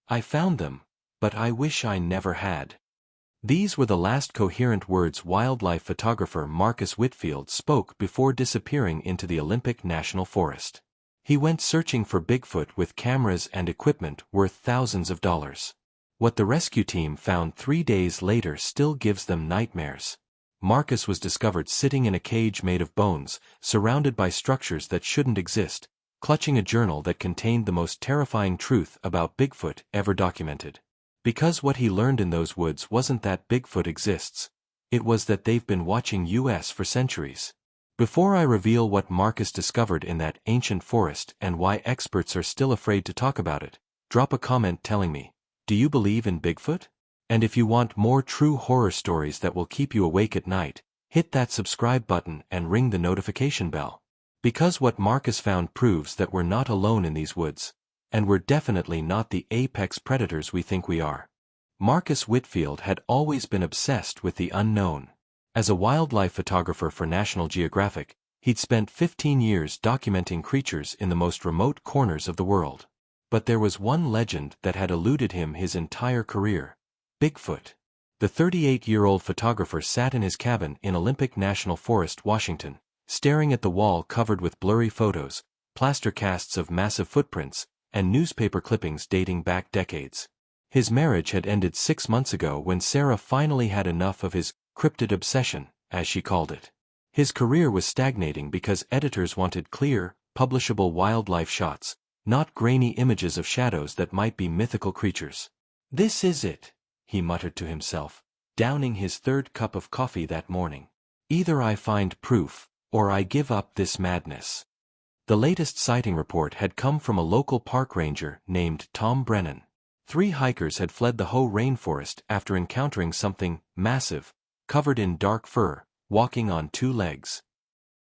I found them, but I wish I never had. These were the last coherent words wildlife photographer Marcus Whitfield spoke before disappearing into the Olympic National Forest. He went searching for Bigfoot with cameras and equipment worth thousands of dollars. What the rescue team found 3 days later still gives them nightmares. Marcus was discovered sitting in a cage made of bones, surrounded by structures that shouldn't exist, clutching a journal that contained the most terrifying truth about Bigfoot ever documented. Because what he learned in those woods wasn't that Bigfoot exists. It was that they've been watching us for centuries. Before I reveal what Marcus discovered in that ancient forest and why experts are still afraid to talk about it, drop a comment telling me, do you believe in Bigfoot? And if you want more true horror stories that will keep you awake at night, hit that subscribe button and ring the notification bell. Because what Marcus found proves that we're not alone in these woods, and we're definitely not the apex predators we think we are. Marcus Whitfield had always been obsessed with the unknown. As a wildlife photographer for National Geographic, he'd spent 15 years documenting creatures in the most remote corners of the world. But there was one legend that had eluded him his entire career: Bigfoot. The 38-year-old photographer sat in his cabin in Olympic National Forest, Washington, staring at the wall covered with blurry photos, plaster casts of massive footprints, and newspaper clippings dating back decades. His marriage had ended 6 months ago when Sarah finally had enough of his cryptid obsession, as she called it. His career was stagnating because editors wanted clear, publishable wildlife shots, not grainy images of shadows that might be mythical creatures. "This is it," he muttered to himself, downing his 3rd cup of coffee that morning. "Either I find proof, or I give up this madness." The latest sighting report had come from a local park ranger named Tom Brennan. 3 hikers had fled the Hoh rainforest after encountering something massive, covered in dark fur, walking on 2 legs.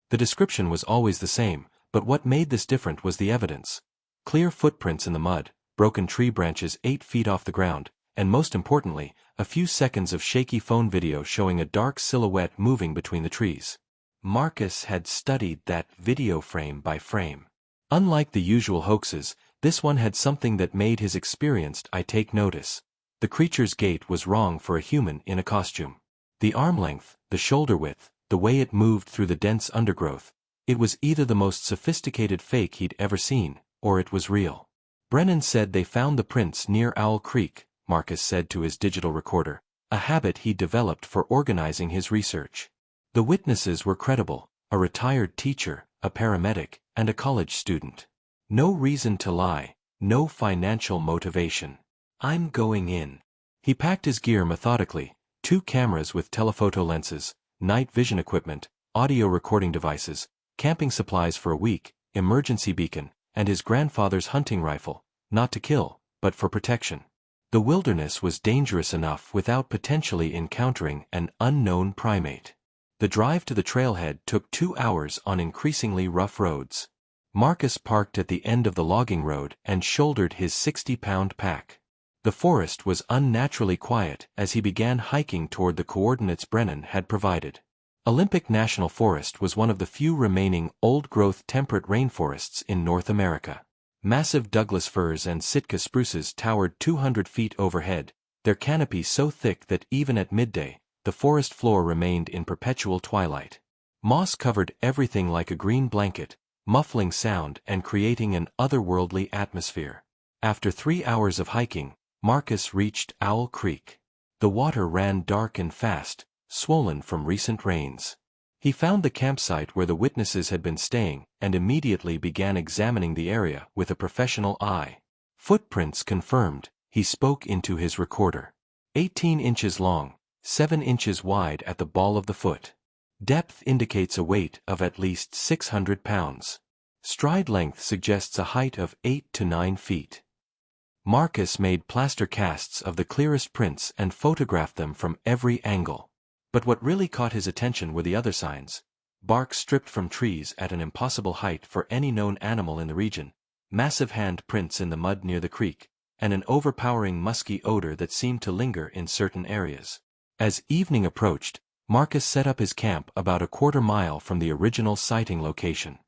The description was always the same, but what made this different was the evidence. Clear footprints in the mud, broken tree branches 8 feet off the ground, and most importantly, a few seconds of shaky phone video showing a dark silhouette moving between the trees. Marcus had studied that video frame by frame. Unlike the usual hoaxes, this one had something that made his experienced eye take notice. The creature's gait was wrong for a human in a costume. The arm length, the shoulder width, the way it moved through the dense undergrowth, it was either the most sophisticated fake he'd ever seen, or it was real. Brennan said they found the prints near Owl Creek, Marcus said to his digital recorder, a habit he'd developed for organizing his research. The witnesses were credible: a retired teacher, a paramedic, and a college student. No reason to lie, no financial motivation. "I'm going in." He packed his gear methodically: 2 cameras with telephoto lenses, night vision equipment, audio recording devices, camping supplies for a week, emergency beacon, and his grandfather's hunting rifle, not to kill, but for protection. The wilderness was dangerous enough without potentially encountering an unknown primate. The drive to the trailhead took 2 hours on increasingly rough roads. Marcus parked at the end of the logging road and shouldered his 60-pound pack. The forest was unnaturally quiet as he began hiking toward the coordinates Brennan had provided. Olympic National Forest was one of the few remaining old-growth temperate rainforests in North America. Massive Douglas firs and Sitka spruces towered 200 feet overhead, their canopy so thick that even at midday, the forest floor remained in perpetual twilight. Moss covered everything like a green blanket, muffling sound and creating an otherworldly atmosphere. After 3 hours of hiking, Marcus reached Owl Creek. The water ran dark and fast, swollen from recent rains. He found the campsite where the witnesses had been staying and immediately began examining the area with a professional eye. "Footprints confirmed," he spoke into his recorder. 18 inches long, 7 inches wide at the ball of the foot. Depth indicates a weight of at least 600 pounds. Stride length suggests a height of 8 to 9 feet. Marcus made plaster casts of the clearest prints and photographed them from every angle. But what really caught his attention were the other signs: bark stripped from trees at an impossible height for any known animal in the region, massive hand prints in the mud near the creek, and an overpowering musky odor that seemed to linger in certain areas. As evening approached, Marcus set up his camp about a quarter mile from the original sighting location.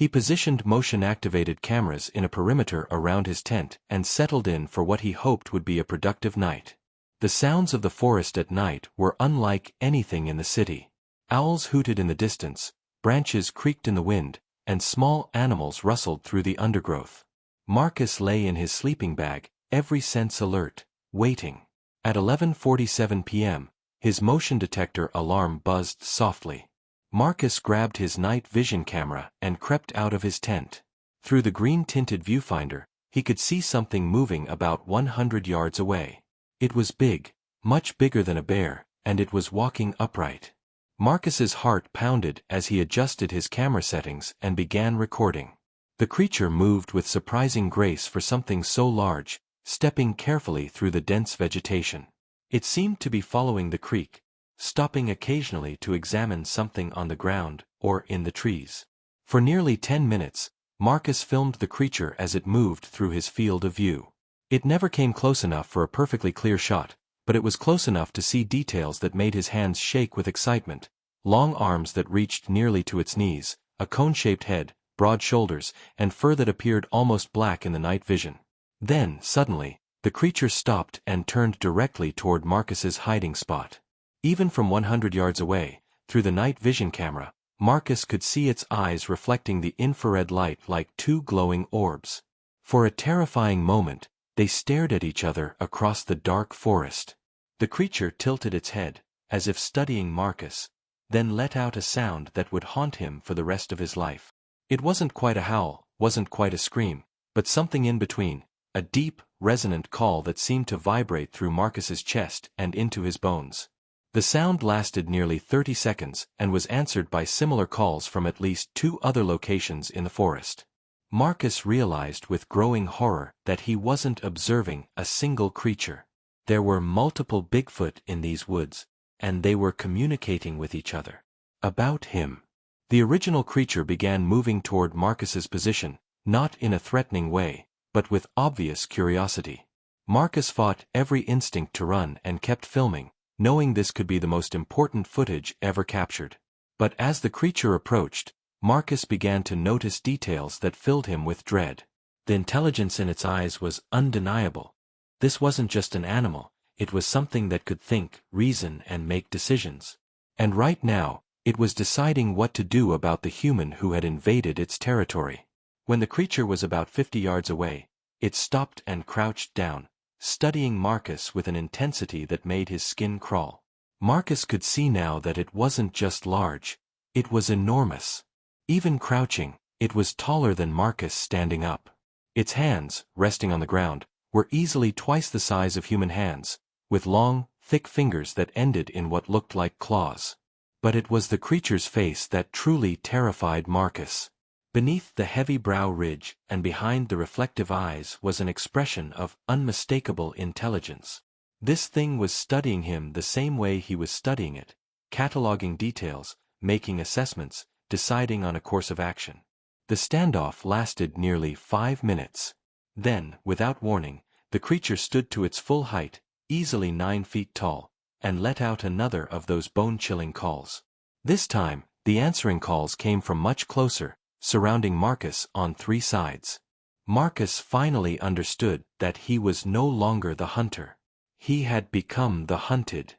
He positioned motion-activated cameras in a perimeter around his tent and settled in for what he hoped would be a productive night. The sounds of the forest at night were unlike anything in the city. Owls hooted in the distance, branches creaked in the wind, and small animals rustled through the undergrowth. Marcus lay in his sleeping bag, every sense alert, waiting. At 11:47 p.m., his motion detector alarm buzzed softly. Marcus grabbed his night vision camera and crept out of his tent. Through the green-tinted viewfinder, he could see something moving about 100 yards away. It was big, much bigger than a bear, and it was walking upright. Marcus's heart pounded as he adjusted his camera settings and began recording. The creature moved with surprising grace for something so large, stepping carefully through the dense vegetation. It seemed to be following the creek, stopping occasionally to examine something on the ground or in the trees. For nearly 10 minutes, Marcus filmed the creature as it moved through his field of view. It never came close enough for a perfectly clear shot, but it was close enough to see details that made his hands shake with excitement: long arms that reached nearly to its knees, a cone-shaped head, broad shoulders, and fur that appeared almost black in the night vision. Then, suddenly, the creature stopped and turned directly toward Marcus's hiding spot. Even from 100 yards away, through the night vision camera, Marcus could see its eyes reflecting the infrared light like two glowing orbs. For a terrifying moment, they stared at each other across the dark forest. The creature tilted its head, as if studying Marcus, then let out a sound that would haunt him for the rest of his life. It wasn't quite a howl, wasn't quite a scream, but something in between, a deep, resonant call that seemed to vibrate through Marcus's chest and into his bones. The sound lasted nearly 30 seconds and was answered by similar calls from at least 2 other locations in the forest. Marcus realized with growing horror that he wasn't observing a single creature. There were multiple Bigfoot in these woods, and they were communicating with each other. About him. The original creature began moving toward Marcus's position, not in a threatening way, but with obvious curiosity. Marcus fought every instinct to run and kept filming, knowing this could be the most important footage ever captured. But as the creature approached, Marcus began to notice details that filled him with dread. The intelligence in its eyes was undeniable. This wasn't just an animal, it was something that could think, reason, and make decisions. And right now, it was deciding what to do about the human who had invaded its territory. When the creature was about 50 yards away, it stopped and crouched down, studying Marcus with an intensity that made his skin crawl. Marcus could see now that it wasn't just large, it was enormous. Even crouching, it was taller than Marcus standing up. Its hands, resting on the ground, were easily twice the size of human hands, with long, thick fingers that ended in what looked like claws. But it was the creature's face that truly terrified Marcus. Beneath the heavy brow ridge and behind the reflective eyes was an expression of unmistakable intelligence. This thing was studying him the same way he was studying it, cataloging details, making assessments, deciding on a course of action. The standoff lasted nearly 5 minutes. Then, without warning, the creature stood to its full height, easily 9 feet tall, and let out another of those bone-chilling calls. This time, the answering calls came from much closer, surrounding Marcus on 3 sides. Marcus finally understood that he was no longer the hunter. He had become the hunted.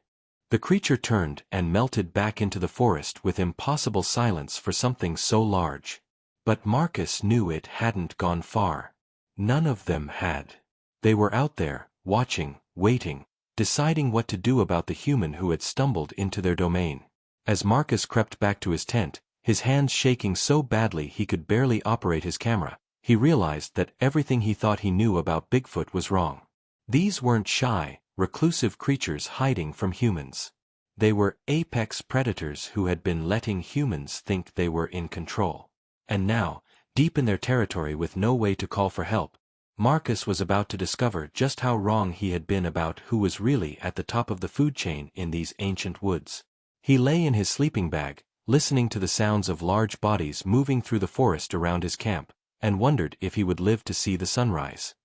The creature turned and melted back into the forest with impossible silence for something so large. But Marcus knew it hadn't gone far. None of them had. They were out there, watching, waiting, deciding what to do about the human who had stumbled into their domain. As Marcus crept back to his tent, his hands shaking so badly he could barely operate his camera, he realized that everything he thought he knew about Bigfoot was wrong. These weren't shy, reclusive creatures hiding from humans. They were apex predators who had been letting humans think they were in control. And now, deep in their territory with no way to call for help, Marcus was about to discover just how wrong he had been about who was really at the top of the food chain in these ancient woods. He lay in his sleeping bag, listening to the sounds of large bodies moving through the forest around his camp, and wondered if he would live to see the sunrise.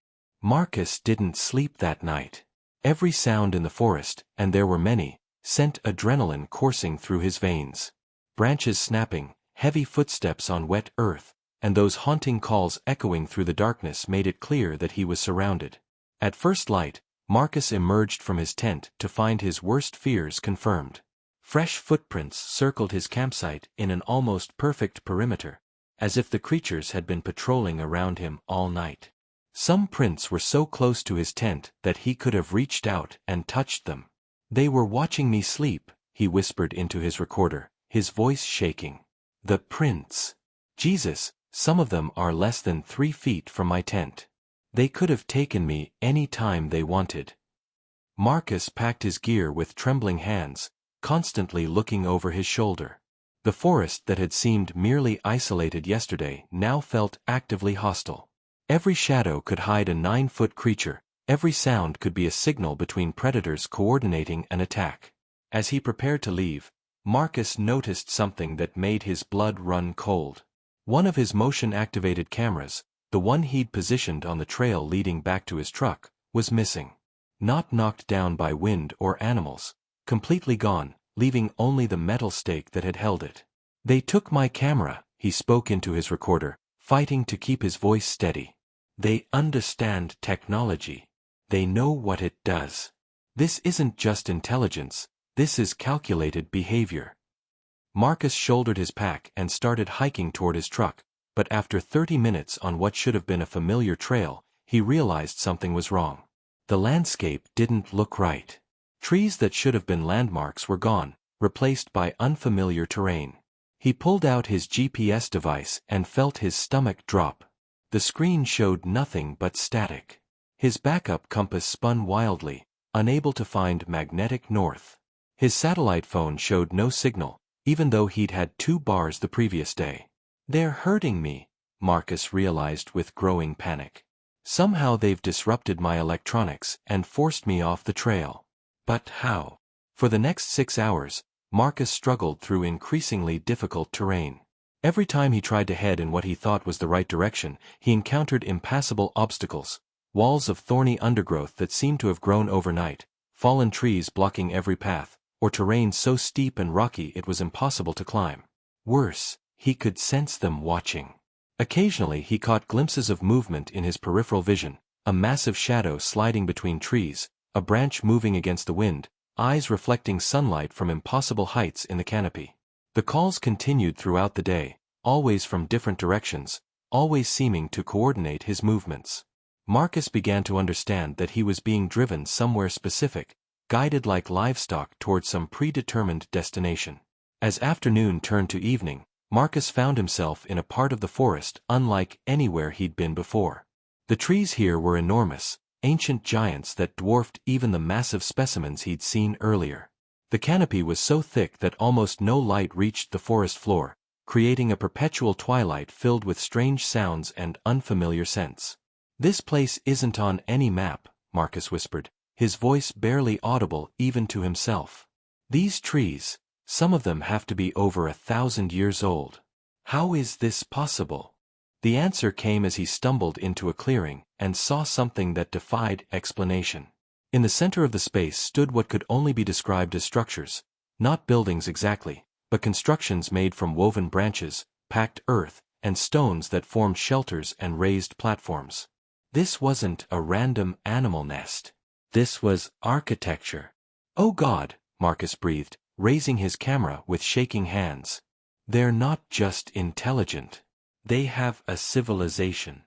Marcus didn't sleep that night. Every sound in the forest, and there were many, sent adrenaline coursing through his veins. Branches snapping, heavy footsteps on wet earth, and those haunting calls echoing through the darkness made it clear that he was surrounded. At first light, Marcus emerged from his tent to find his worst fears confirmed. Fresh footprints circled his campsite in an almost perfect perimeter, as if the creatures had been patrolling around him all night. Some prints were so close to his tent that he could have reached out and touched them. "They were watching me sleep," he whispered into his recorder, his voice shaking. "The prints. Jesus, some of them are less than 3 feet from my tent. They could have taken me any time they wanted." Marcus packed his gear with trembling hands, constantly looking over his shoulder. The forest that had seemed merely isolated yesterday now felt actively hostile. Every shadow could hide a 9-foot creature, every sound could be a signal between predators coordinating an attack. As he prepared to leave, Marcus noticed something that made his blood run cold. One of his motion-activated cameras, the one he'd positioned on the trail leading back to his truck, was missing. Not knocked down by wind or animals, completely gone, leaving only the metal stake that had held it. "They took my camera," he spoke into his recorder, fighting to keep his voice steady. "They understand technology. They know what it does. This isn't just intelligence, this is calculated behavior." Marcus shouldered his pack and started hiking toward his truck, but after 30 minutes on what should have been a familiar trail, he realized something was wrong. The landscape didn't look right. Trees that should have been landmarks were gone, replaced by unfamiliar terrain. He pulled out his GPS device and felt his stomach drop. The screen showed nothing but static. His backup compass spun wildly, unable to find magnetic north. His satellite phone showed no signal, even though he'd had 2 bars the previous day. "They're hurting me," Marcus realized with growing panic. "Somehow they've disrupted my electronics and forced me off the trail. But how?" For the next 6 hours, Marcus struggled through increasingly difficult terrain. Every time he tried to head in what he thought was the right direction, he encountered impassable obstacles, walls of thorny undergrowth that seemed to have grown overnight, fallen trees blocking every path, or terrain so steep and rocky it was impossible to climb. Worse, he could sense them watching. Occasionally he caught glimpses of movement in his peripheral vision, a massive shadow sliding between trees, a branch moving against the wind, eyes reflecting sunlight from impossible heights in the canopy. The calls continued throughout the day, always from different directions, always seeming to coordinate his movements. Marcus began to understand that he was being driven somewhere specific, guided like livestock toward some predetermined destination. As afternoon turned to evening, Marcus found himself in a part of the forest unlike anywhere he'd been before. The trees here were enormous, ancient giants that dwarfed even the massive specimens he'd seen earlier. The canopy was so thick that almost no light reached the forest floor, creating a perpetual twilight filled with strange sounds and unfamiliar scents. "This place isn't on any map," Marcus whispered, his voice barely audible even to himself. "These trees, some of them have to be over 1,000 years old. How is this possible?" The answer came as he stumbled into a clearing and saw something that defied explanation. In the center of the space stood what could only be described as structures, not buildings exactly, but constructions made from woven branches, packed earth, and stones that formed shelters and raised platforms. This wasn't a random animal nest. This was architecture. "Oh God," Marcus breathed, raising his camera with shaking hands. "They're not just intelligent. They have a civilization."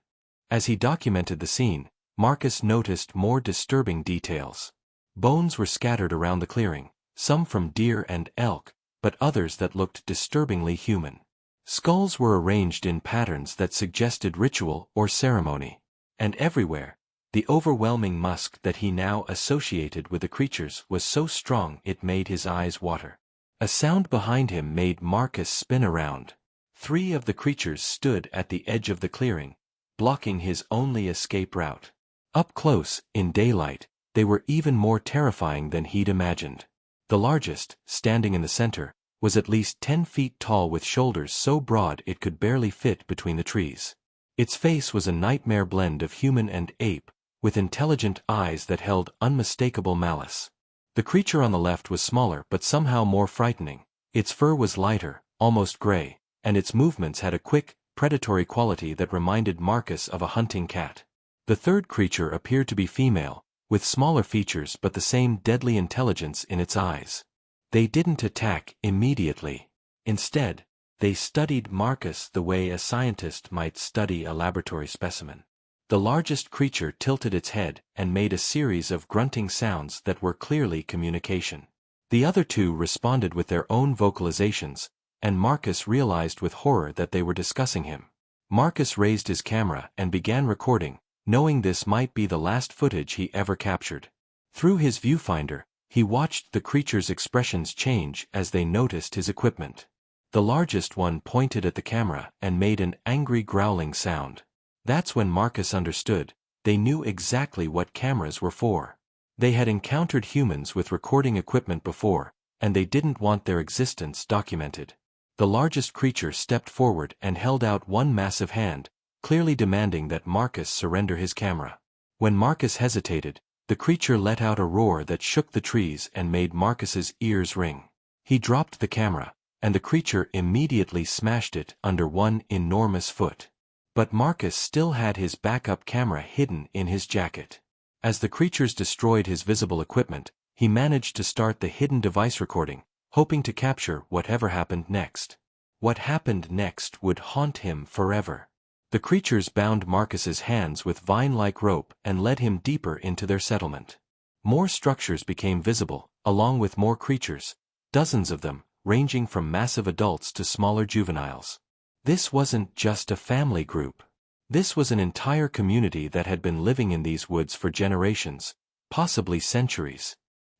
As he documented the scene, Marcus noticed more disturbing details. Bones were scattered around the clearing, some from deer and elk, but others that looked disturbingly human. Skulls were arranged in patterns that suggested ritual or ceremony. And everywhere, the overwhelming musk that he now associated with the creatures was so strong it made his eyes water. A sound behind him made Marcus spin around. 3 of the creatures stood at the edge of the clearing, blocking his only escape route. Up close, in daylight, they were even more terrifying than he'd imagined. The largest, standing in the center, was at least 10 feet tall with shoulders so broad it could barely fit between the trees. Its face was a nightmare blend of human and ape, with intelligent eyes that held unmistakable malice. The creature on the left was smaller but somehow more frightening. Its fur was lighter, almost gray, and its movements had a quick, predatory quality that reminded Marcus of a hunting cat. The third creature appeared to be female, with smaller features but the same deadly intelligence in its eyes. They didn't attack immediately. Instead, they studied Marcus the way a scientist might study a laboratory specimen. The largest creature tilted its head and made a series of grunting sounds that were clearly communication. The other two responded with their own vocalizations, and Marcus realized with horror that they were discussing him. Marcus raised his camera and began recording, knowing this might be the last footage he ever captured. Through his viewfinder, he watched the creatures' expressions change as they noticed his equipment. The largest one pointed at the camera and made an angry growling sound. That's when Marcus understood. They knew exactly what cameras were for. They had encountered humans with recording equipment before, and they didn't want their existence documented. The largest creature stepped forward and held out one massive hand, clearly demanding that Marcus surrender his camera. When Marcus hesitated, the creature let out a roar that shook the trees and made Marcus's ears ring. He dropped the camera, and the creature immediately smashed it under one enormous foot. But Marcus still had his backup camera hidden in his jacket. As the creatures destroyed his visible equipment, he managed to start the hidden device recording, hoping to capture whatever happened next. What happened next would haunt him forever. The creatures bound Marcus's hands with vine-like rope and led him deeper into their settlement. More structures became visible, along with more creatures, dozens of them, ranging from massive adults to smaller juveniles. This wasn't just a family group. This was an entire community that had been living in these woods for generations, possibly centuries.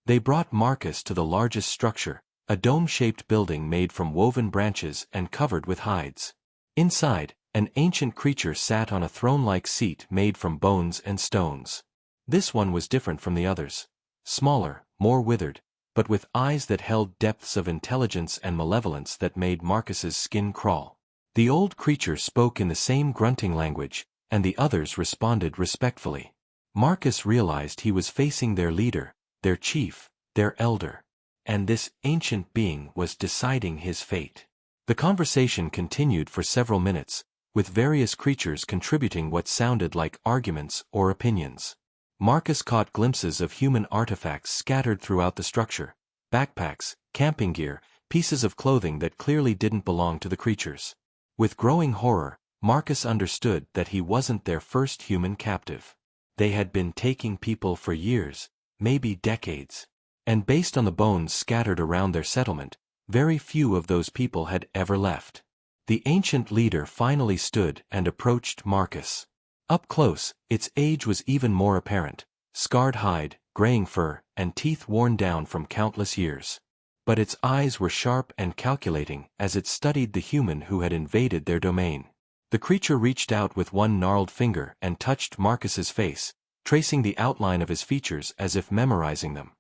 They brought Marcus to the largest structure, a dome-shaped building made from woven branches and covered with hides. Inside, an ancient creature sat on a throne-like seat made from bones and stones. This one was different from the others. Smaller, more withered, but with eyes that held depths of intelligence and malevolence that made Marcus's skin crawl. The old creature spoke in the same grunting language, and the others responded respectfully. Marcus realized he was facing their leader, their chief, their elder. And this ancient being was deciding his fate. The conversation continued for several minutes, with various creatures contributing what sounded like arguments or opinions. Marcus caught glimpses of human artifacts scattered throughout the structure: backpacks, camping gear, pieces of clothing that clearly didn't belong to the creatures. With growing horror, Marcus understood that he wasn't their first human captive. They had been taking people for years, maybe decades. And based on the bones scattered around their settlement, very few of those people had ever left. The ancient leader finally stood and approached Marcus. Up close, its age was even more apparent: scarred hide, graying fur, and teeth worn down from countless years. But its eyes were sharp and calculating as it studied the human who had invaded their domain. The creature reached out with one gnarled finger and touched Marcus's face, tracing the outline of his features as if memorizing them.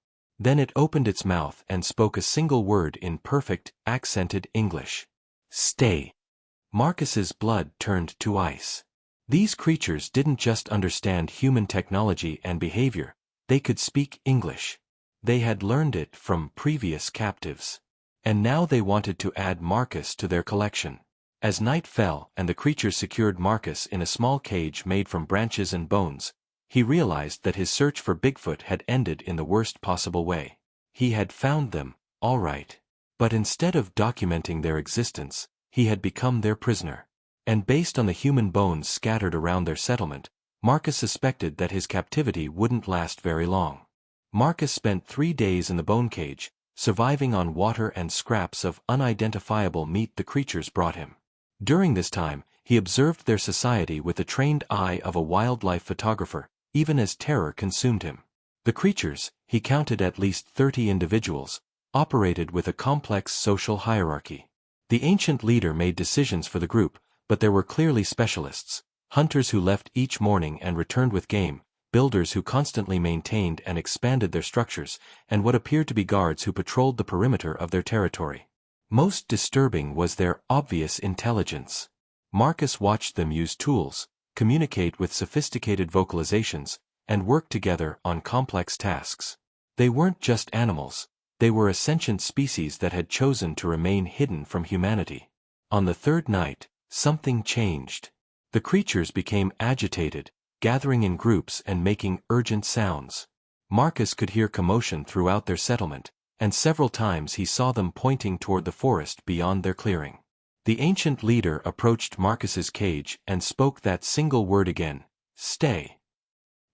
Then it opened its mouth and spoke a single word in perfect, accented English. "Stay." Marcus's blood turned to ice. These creatures didn't just understand human technology and behavior, they could speak English. They had learned it from previous captives. And now they wanted to add Marcus to their collection. As night fell and the creatures secured Marcus in a small cage made from branches and bones, he realized that his search for Bigfoot had ended in the worst possible way. He had found them, all right. But instead of documenting their existence, he had become their prisoner. And based on the human bones scattered around their settlement, Marcus suspected that his captivity wouldn't last very long. Marcus spent 3 days in the bone cage, surviving on water and scraps of unidentifiable meat the creatures brought him. During this time, he observed their society with the trained eye of a wildlife photographer, even as terror consumed him. The creatures, he counted at least 30 individuals, operated with a complex social hierarchy. The ancient leader made decisions for the group, but there were clearly specialists: hunters who left each morning and returned with game, builders who constantly maintained and expanded their structures, and what appeared to be guards who patrolled the perimeter of their territory. Most disturbing was their obvious intelligence. Marcus watched them use tools, communicate with sophisticated vocalizations, and work together on complex tasks. They weren't just animals, they were a sentient species that had chosen to remain hidden from humanity. On the third night, something changed. The creatures became agitated, gathering in groups and making urgent sounds. Marcus could hear commotion throughout their settlement, and several times he saw them pointing toward the forest beyond their clearing. The ancient leader approached Marcus's cage and spoke that single word again, "Stay."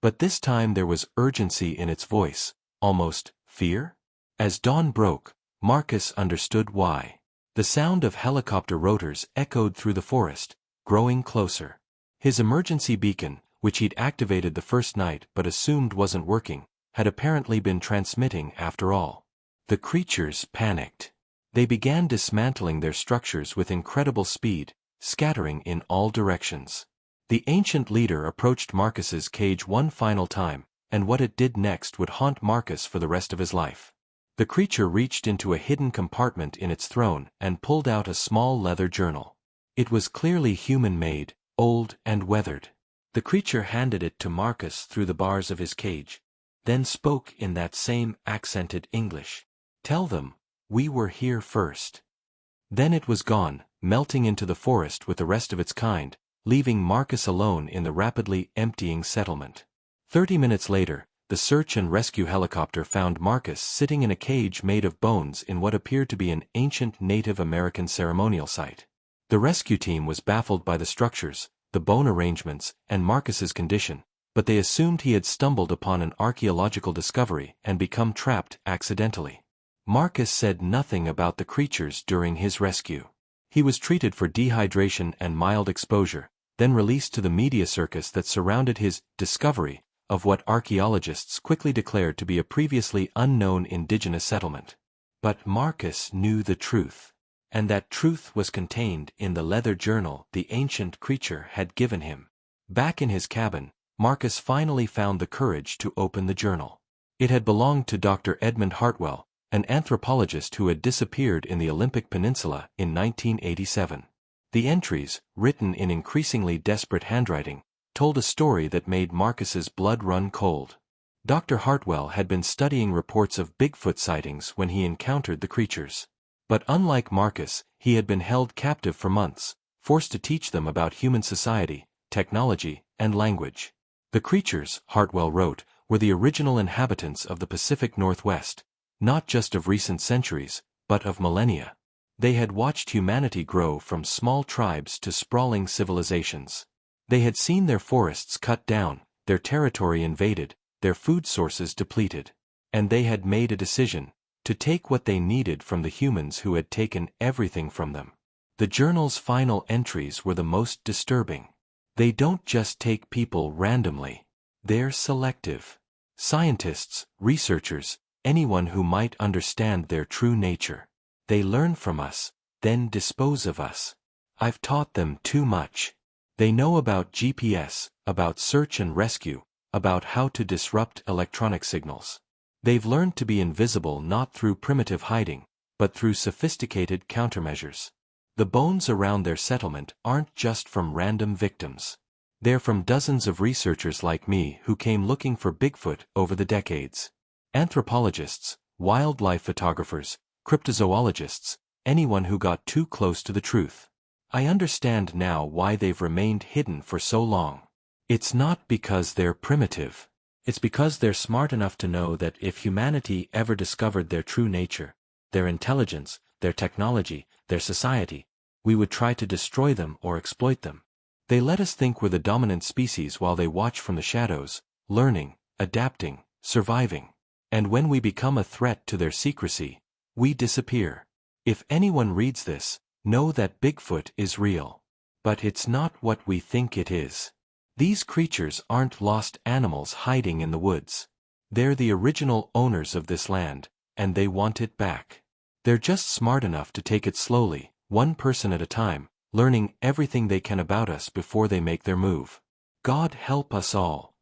But this time there was urgency in its voice, almost fear. As dawn broke, Marcus understood why. The sound of helicopter rotors echoed through the forest, growing closer. His emergency beacon, which he'd activated the first night but assumed wasn't working, had apparently been transmitting after all. The creatures panicked. They began dismantling their structures with incredible speed, scattering in all directions. The ancient leader approached Marcus's cage one final time, and what it did next would haunt Marcus for the rest of his life. The creature reached into a hidden compartment in its throne and pulled out a small leather journal. It was clearly human-made, old and weathered. The creature handed it to Marcus through the bars of his cage, then spoke in that same accented English. "Tell them, we were here first." Then it was gone, melting into the forest with the rest of its kind, leaving Marcus alone in the rapidly emptying settlement. 30 minutes later, the search and rescue helicopter found Marcus sitting in a cage made of bones in what appeared to be an ancient Native American ceremonial site. The rescue team was baffled by the structures, the bone arrangements, and Marcus's condition, but they assumed he had stumbled upon an archaeological discovery and become trapped accidentally. Marcus said nothing about the creatures during his rescue. He was treated for dehydration and mild exposure, then released to the media circus that surrounded his discovery of what archaeologists quickly declared to be a previously unknown indigenous settlement. But Marcus knew the truth, and that truth was contained in the leather journal the ancient creature had given him. Back in his cabin, Marcus finally found the courage to open the journal. It had belonged to Dr. Edmund Hartwell, an anthropologist who had disappeared in the Olympic Peninsula in 1987. The entries, written in increasingly desperate handwriting, told a story that made Marcus's blood run cold. Dr. Hartwell had been studying reports of Bigfoot sightings when he encountered the creatures. But unlike Marcus, he had been held captive for months, forced to teach them about human society, technology, and language. The creatures, Hartwell wrote, were the original inhabitants of the Pacific Northwest, not just of recent centuries, but of millennia. They had watched humanity grow from small tribes to sprawling civilizations. They had seen their forests cut down, their territory invaded, their food sources depleted. And they had made a decision, to take what they needed from the humans who had taken everything from them. The journal's final entries were the most disturbing. They don't just take people randomly. They're selective. Scientists, researchers, anyone who might understand their true nature. They learn from us, then dispose of us. I've taught them too much. They know about GPS, about search and rescue, about how to disrupt electronic signals. They've learned to be invisible not through primitive hiding, but through sophisticated countermeasures. The bones around their settlement aren't just from random victims. They're from dozens of researchers like me who came looking for Bigfoot over the decades. Anthropologists, wildlife photographers, cryptozoologists, anyone who got too close to the truth. I understand now why they've remained hidden for so long. It's not because they're primitive. It's because they're smart enough to know that if humanity ever discovered their true nature, their intelligence, their technology, their society, we would try to destroy them or exploit them. They let us think we're the dominant species while they watch from the shadows, learning, adapting, surviving. And when we become a threat to their secrecy, we disappear. If anyone reads this, know that Bigfoot is real. But it's not what we think it is. These creatures aren't lost animals hiding in the woods. They're the original owners of this land, and they want it back. They're just smart enough to take it slowly, one person at a time, learning everything they can about us before they make their move. God help us all.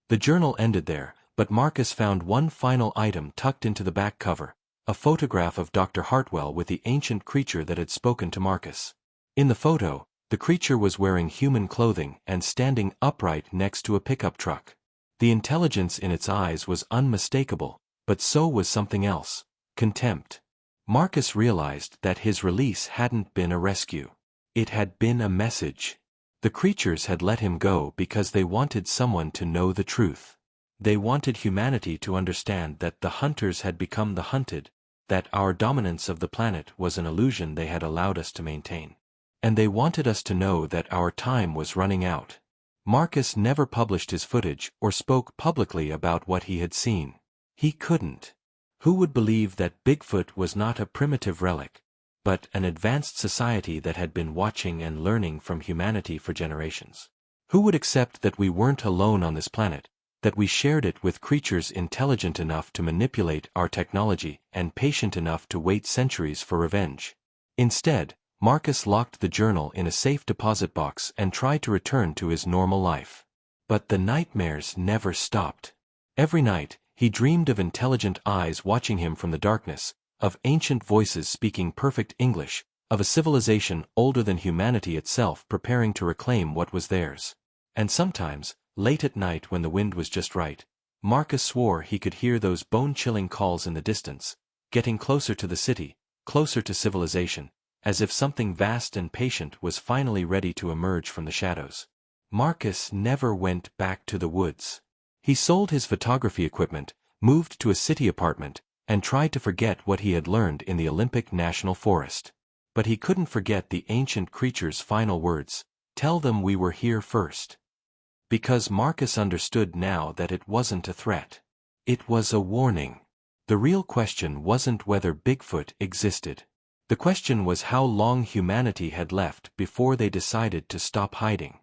The journal ended there, but Marcus found one final item tucked into the back cover, a photograph of Dr. Hartwell with the ancient creature that had spoken to Marcus. In the photo, the creature was wearing human clothing and standing upright next to a pickup truck. The intelligence in its eyes was unmistakable, but so was something else: contempt. Marcus realized that his release hadn't been a rescue. It had been a message. The creatures had let him go because they wanted someone to know the truth. They wanted humanity to understand that the hunters had become the hunted, that our dominance of the planet was an illusion they had allowed us to maintain. And they wanted us to know that our time was running out. Marcus never published his footage or spoke publicly about what he had seen. He couldn't. Who would believe that Bigfoot was not a primitive relic, but an advanced society that had been watching and learning from humanity for generations? Who would accept that we weren't alone on this planet, that we shared it with creatures intelligent enough to manipulate our technology and patient enough to wait centuries for revenge? Instead, Marcus locked the journal in a safe deposit box and tried to return to his normal life. But the nightmares never stopped. Every night, he dreamed of intelligent eyes watching him from the darkness, of ancient voices speaking perfect English, of a civilization older than humanity itself preparing to reclaim what was theirs. And sometimes, late at night when the wind was just right, Marcus swore he could hear those bone-chilling calls in the distance, getting closer to the city, closer to civilization, as if something vast and patient was finally ready to emerge from the shadows. Marcus never went back to the woods. He sold his photography equipment, moved to a city apartment, and tried to forget what he had learned in the Olympic National Forest. But he couldn't forget the ancient creature's final words, "Tell them we were here first." Because Marcus understood now that it wasn't a threat. It was a warning. The real question wasn't whether Bigfoot existed. The question was how long humanity had left before they decided to stop hiding.